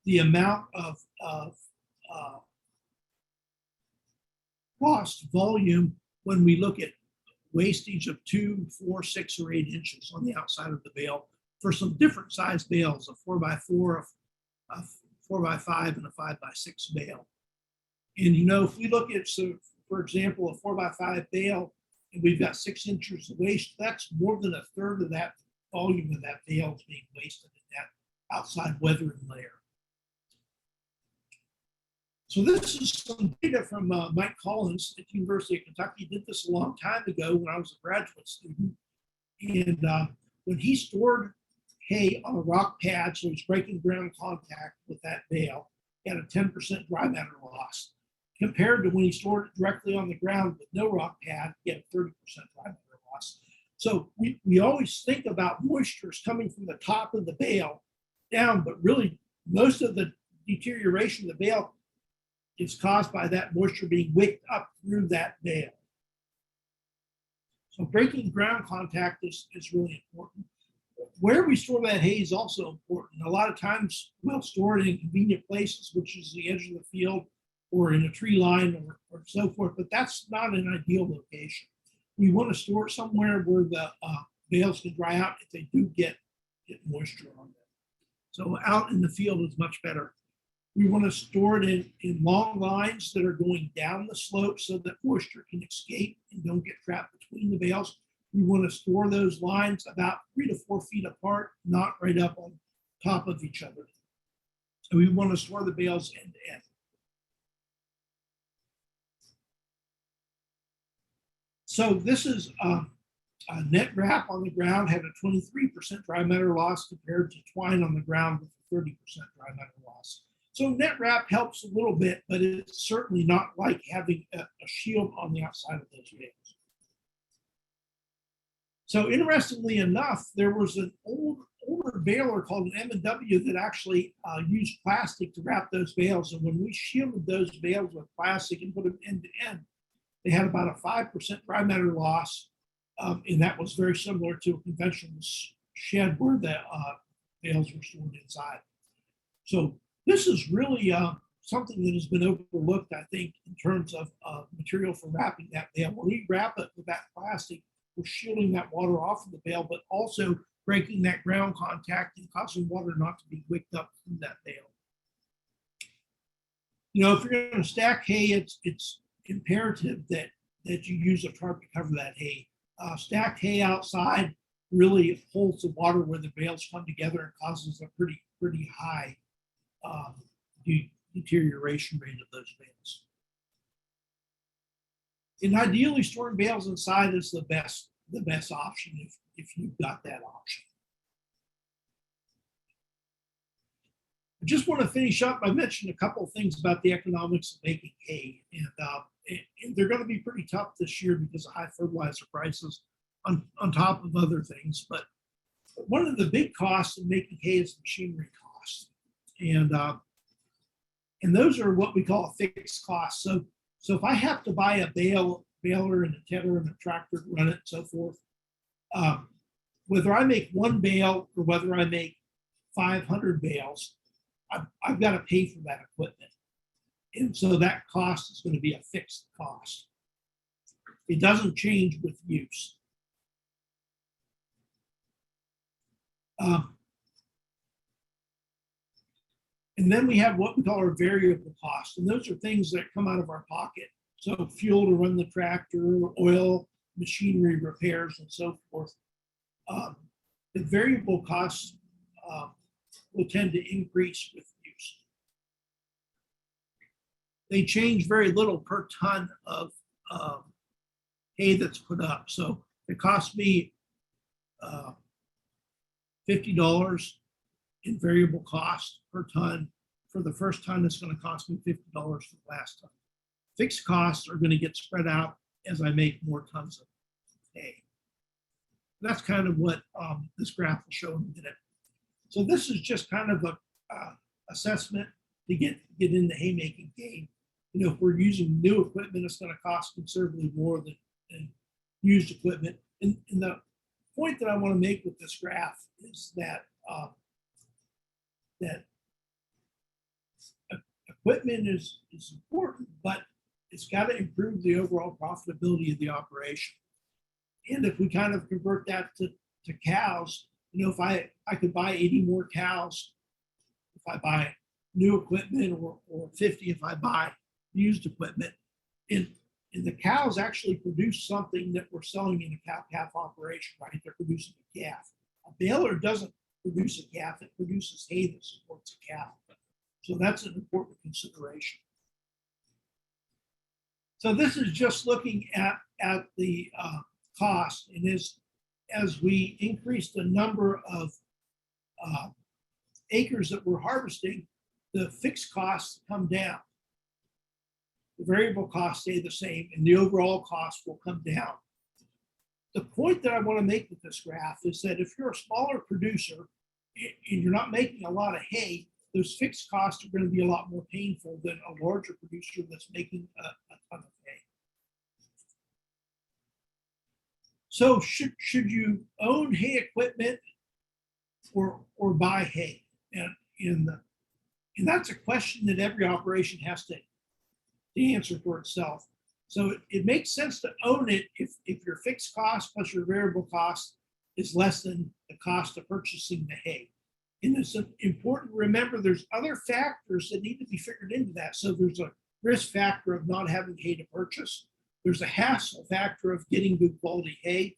the amount of lost volume when we look at wastage of 2, 4, 6, or 8 inches on the outside of the bale for some different size bales, a 4x4, a 4x5, and a 5x6 bale. And you know, if we look at, so for example, a 4x5 bale, and we've got 6 inches of waste, that's more than a third of that volume of that bale is being wasted in that outside weathering layer. So this is some data from Mike Collins at the University of Kentucky. He did this a long time ago when I was a graduate student. And when he stored hay on a rock pad, so he's breaking ground contact with that bale, he had a 10% dry matter loss. Compared to when he stored it directly on the ground with no rock pad, he had a 30% dry matter loss. So we always think about moistures coming from the top of the bale down, but really most of the deterioration of the bale is caused by that moisture being wicked up through that bale. So breaking ground contact is really important. Where we store that hay is also important. A lot of times we'll store it in convenient places, which is the edge of the field or in a tree line or so forth, but that's not an ideal location. We want to store it somewhere where the bales can dry out if they do get moisture on them. So out in the field is much better. We want to store it in long lines that are going down the slope so that moisture can escape and don't get trapped between the bales. We want to store those lines about 3 to 4 feet apart, not right up on top of each other. So we want to store the bales end to end. So this is a net wrap on the ground had a 23% dry matter loss compared to twine on the ground with a 30% dry matter loss. So net wrap helps a little bit, but it's certainly not like having a shield on the outside of those bales. So interestingly enough, there was an older baler called an M&W that actually used plastic to wrap those bales. And when we shielded those bales with plastic and put them end to end, they had about a 5% dry matter loss. And that was very similar to a conventional shed where the bales were stored inside. So this is really something that has been overlooked, I think, in terms of material for wrapping that bale. When we wrap it with that plastic, we're shielding that water off of the bale, but also breaking that ground contact and causing water not to be wicked up through that bale. You know, if you're going to stack hay, it's imperative that you use a tarp to cover that hay. Stacked hay outside really holds the water where the bales come together and causes a pretty high deterioration rate of those bales. And ideally, storing bales inside is the best option if you've got that option. I just want to finish up. I mentioned a couple of things about the economics of making hay, and they're going to be pretty tough this year because of high fertilizer prices on top of other things. But one of the big costs in making hay is machinery costs, and those are what we call a fixed cost. So if I have to buy a baler and a tedder and a tractor to run it and so forth, whether I make one bale or whether I make 500 bales, I've got to pay for that equipment. And so that cost is going to be a fixed cost. It doesn't change with use. And then we have what we call our variable costs, and those are things that come out of our pocket. So fuel to run the tractor, oil, machinery repairs, and so forth. The variable costs will tend to increase with use. They change very little per ton of hay that's put up. So it costs me $50 in variable cost per ton. For the first ton, it's going to cost me $50 for the last ton. Fixed costs are going to get spread out as I make more tons of hay. That's kind of what this graph will show in a minute. So this is just kind of a assessment to get in the haymaking game. You know, if we're using new equipment, it's going to cost considerably more than used equipment. And the point that I want to make with this graph is that that equipment is important, but it's got to improve the overall profitability of the operation. And if we kind of convert that to cows, you know, if I could buy 80 more cows if I buy new equipment, or 50 if I buy used equipment, and the cows actually produce something that we're selling in a cow-calf operation, right? They're producing a calf. A baler doesn't produce a calf, it produces hay that supports a calf. So that's an important consideration. So this is just looking at the cost, and as we increase the number of acres that we're harvesting, the fixed costs come down. The variable costs stay the same, and the overall cost will come down. The point that I want to make with this graph is that if you're a smaller producer and you're not making a lot of hay, those fixed costs are going to be a lot more painful than a larger producer that's making a ton of hay. So should you own hay equipment or buy hay? And that's a question that every operation has to answer for itself. So it makes sense to own it if your fixed cost plus your variable cost is less than the cost of purchasing the hay. And it's important to remember there's other factors that need to be figured into that. So there's a risk factor of not having hay to purchase. There's a hassle factor of getting good quality hay.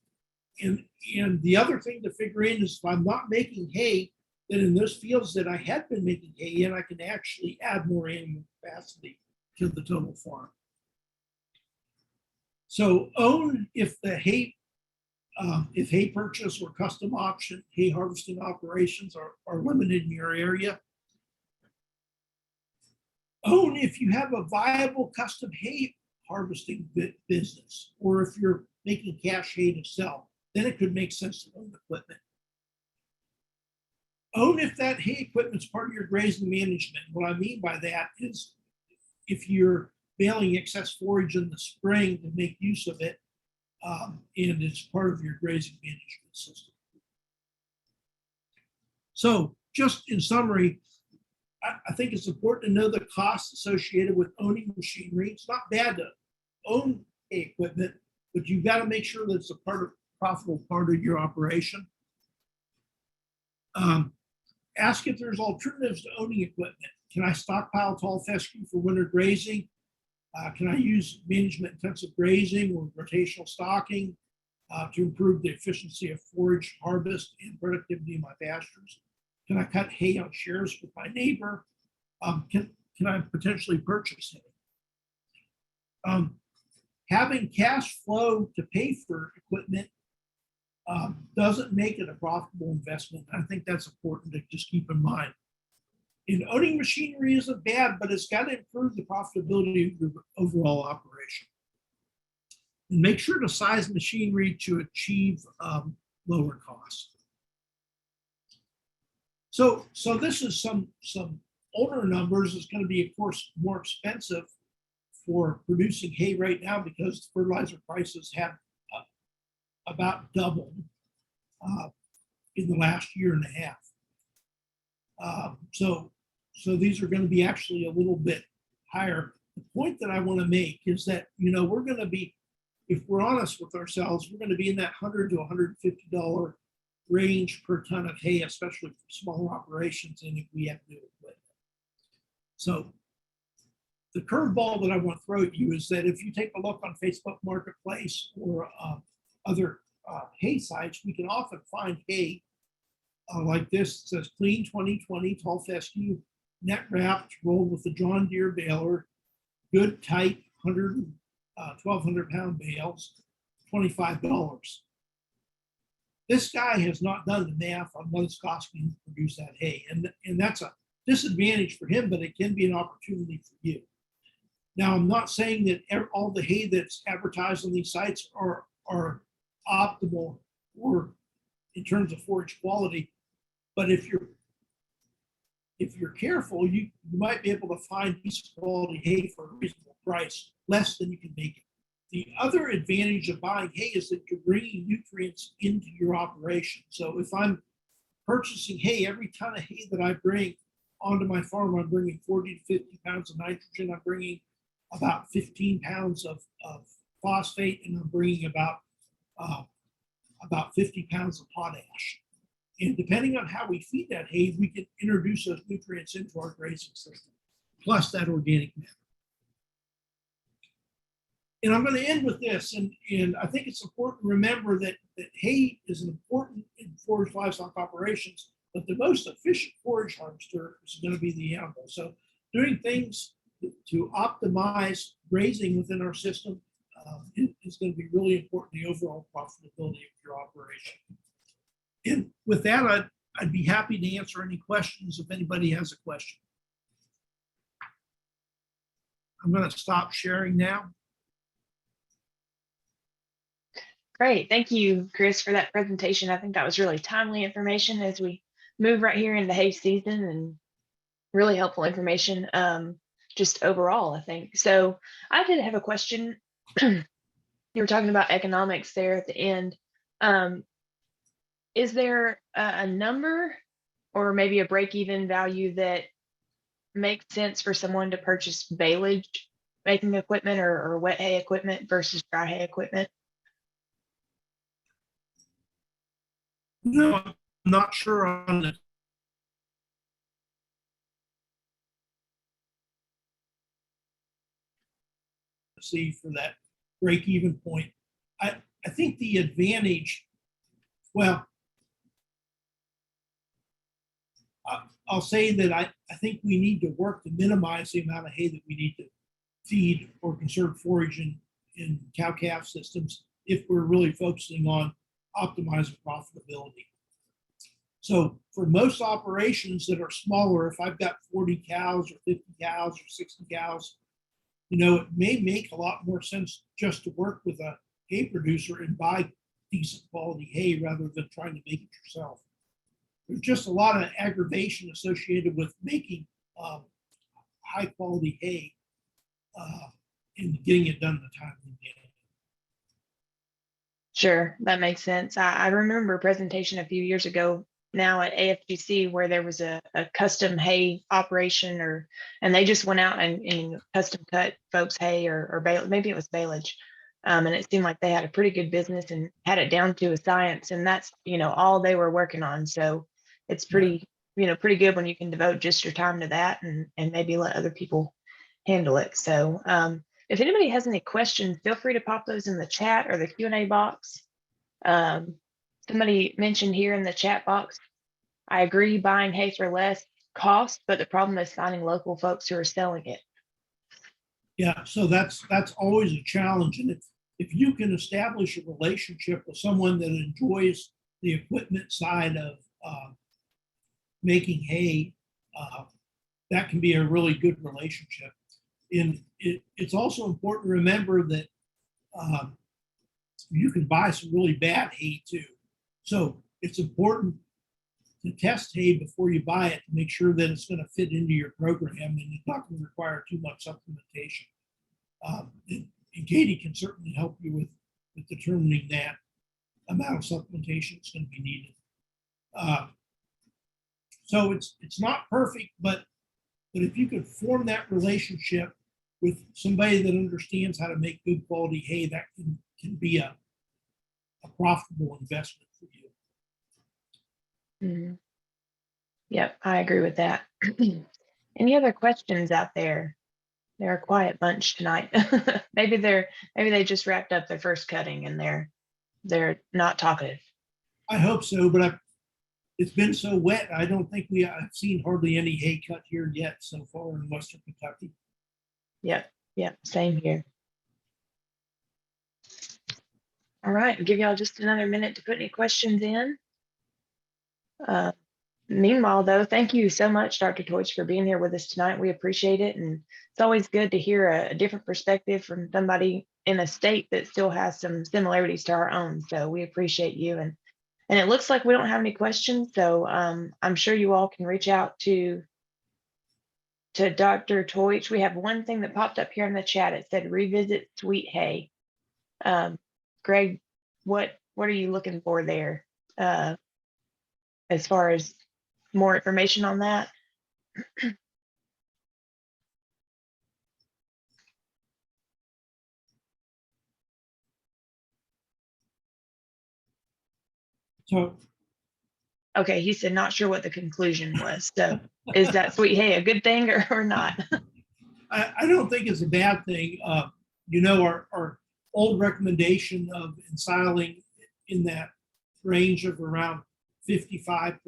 And the other thing to figure in is if I'm not making hay, then in those fields that I had been making hay in, I can actually add more animal capacity to the total farm. So own if the hay, if hay purchase or custom option hay harvesting operations are limited in your area. Own if you have a viable custom hay harvesting business, or if you're making cash hay to sell, then it could make sense to own equipment. Own if that hay equipment is part of your grazing management. What I mean by that is if you're baling excess forage in the spring to make use of it, and it's part of your grazing management system. So just in summary, I think it's important to know the costs associated with owning machinery. It's not bad to own hay equipment, but you've got to make sure that it's a profitable part of your operation. Ask if there's alternatives to owning equipment. Can I stockpile tall fescue for winter grazing? Can I use management intensive grazing or rotational stocking to improve the efficiency of forage harvest and productivity in my pastures? Can I cut hay on shares with my neighbor? Can I potentially purchase hay? Having cash flow to pay for equipment doesn't make it a profitable investment. I think that's important to just keep in mind. And owning machinery isn't bad, but it's got to improve the profitability of your overall operation. And make sure to size machinery to achieve lower costs. So this is some older numbers. It's going to be, of course, more expensive for producing hay right now because fertilizer prices have about doubled in the last year and a half. So these are going to be actually a little bit higher. The point that I want to make is that, we're going to be, if we're honest with ourselves, we're going to be in that $100 to $150 range per ton of hay, especially for smaller operations and if we have new equipment. So the curveball that I want to throw at you is that if you take a look on Facebook Marketplace or other hay sites, we can often find hay like this. It says clean 2020 tall fescue, net wrapped, rolled with the John Deere baler, good tight 1,200 pound bales, $25. This guy has not done the math on what it's costing to produce that hay. And that's a disadvantage for him, but it can be an opportunity for you. Now, I'm not saying that all the hay that's advertised on these sites are optimal or in terms of forage quality, but if you're careful, you might be able to find decent quality hay for a reasonable price, less than you can make it. The other advantage of buying hay is that you're bringing nutrients into your operation. So if I'm purchasing hay, every ton of hay that I bring onto my farm, I'm bringing 40 to 50 pounds of nitrogen. I'm bringing about 15 pounds of phosphate, and I'm bringing about 50 pounds of potash. And depending on how we feed that hay, we can introduce those nutrients into our grazing system, plus that organic matter. And I'm going to end with this, and I think it's important to remember that hay is important in forage livestock operations, but the most efficient forage harvester is going to be the animal. So doing things to optimize grazing within our system is going to be really important to the overall profitability of your operation. And with that, I'd be happy to answer any questions if anybody has a question. I'm going to stop sharing now.
Great. Thank you, Chris, for that presentation. I think that was really timely information as we move right here into hay season and really helpful information, just overall, I think. So I did have a question. You were talking about economics there at the end. Um, is there a number or maybe a break-even value that makes sense for someone to purchase baleage making equipment or wet hay equipment versus dry hay equipment?
No, I'm not sure on the see for that break even point. I think the advantage, well, I'll say that I think we need to work to minimize the amount of hay that we need to feed or conserve forage in cow-calf systems if we're really focusing on optimizing profitability. So for most operations that are smaller, if I've got 40 cows or 50 cows or 60 cows, it may make a lot more sense just to work with a hay producer and buy decent quality hay rather than trying to make it yourself. There's just a lot of aggravation associated with making high quality hay and getting it done in the time we get it.
Sure, that makes sense. I remember a presentation a few years ago now at AFGC where there was a custom hay operation, and they just went out and custom cut folks hay or maybe it was baleage. And it seemed like they had a pretty good business and had it down to a science, and that's all they were working on. So it's pretty pretty good when you can devote just your time to that and maybe let other people handle it. So if anybody has any questions, feel free to pop those in the chat or the Q&A box. Somebody mentioned here in the chat box, I agree buying hay for less cost, but the problem is finding local folks who are selling it.
Yeah, so that's always a challenge. And if you can establish a relationship with someone that enjoys the equipment side of making hay, that can be a really good relationship. And it's also important to remember that you can buy some really bad hay too. So it's important to test hay before you buy it to make sure that it's going to fit into your program and it's not going to require too much supplementation. And Katie can certainly help you with determining that amount of supplementation that's going to be needed. So it's not perfect, but if you could form that relationship with somebody that understands how to make good quality hay, that can be a profitable investment for you.
Mm-hmm. Yep, I agree with that. Any other questions out there? They're a quiet bunch tonight. maybe they just wrapped up their first cutting and they're not talkative.
I hope so, but it's been so wet. I don't think I've seen hardly any hay cut here yet so far in Western Kentucky.
Yep, same here. All right, I'll give y'all just another minute to put any questions in. Meanwhile, though, thank you so much, Dr. Teutsch, for being here with us tonight. We appreciate it. And it's always good to hear a different perspective from somebody in a state that still has some similarities to our own. So we appreciate you. And it looks like we don't have any questions. So I'm sure you all can reach out to Dr. Teutsch. We have one thing that popped up here in the chat. It said revisit sweet hay. Greg, what are you looking for there as far as more information on that?
So,
okay, he said not sure what the conclusion was. So is that sweet hay a good thing or not?
I don't think it's a bad thing. Our old recommendation of ensiling in that range of around 55%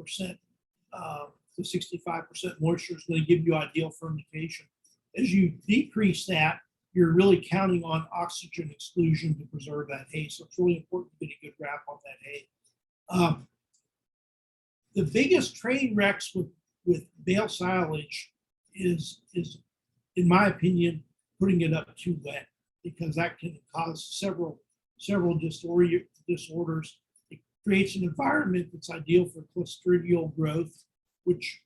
to 65% moisture is going to give you ideal fermentation. As you decrease that, you're really counting on oxygen exclusion to preserve that hay. So it's really important to get a good wrap on that hay. The biggest train wrecks with bale silage is, in my opinion, putting it up too wet, because that can cause several disorders. It creates an environment that's ideal for clostridial growth, which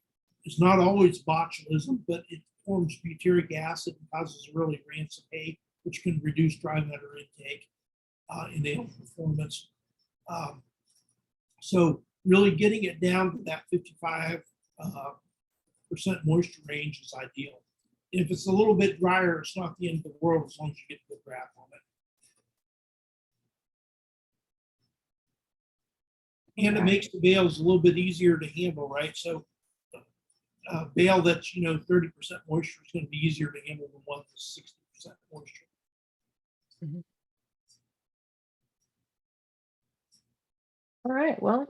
It's not always botulism, but it forms butyric acid and causes really rancid hay, which can reduce dry matter intake in ale performance. So really getting it down to that 55% moisture range is ideal. If it's a little bit drier, it's not the end of the world as long as you get a good graph on it. And it makes the bales a little bit easier to handle, right? So bale that's 30% moisture is going to be easier to handle than one that's 60% moisture.
Mm-hmm. All right. Well,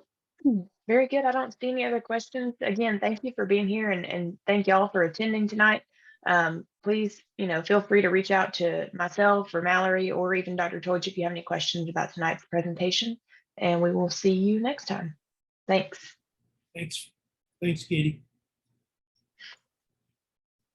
very good. I don't see any other questions. Again, thank you for being here, and thank y'all for attending tonight. Please, feel free to reach out to myself or Mallory or even Dr. Teutsch if you have any questions about tonight's presentation, and we will see you next time. Thanks.
Thanks, Katie.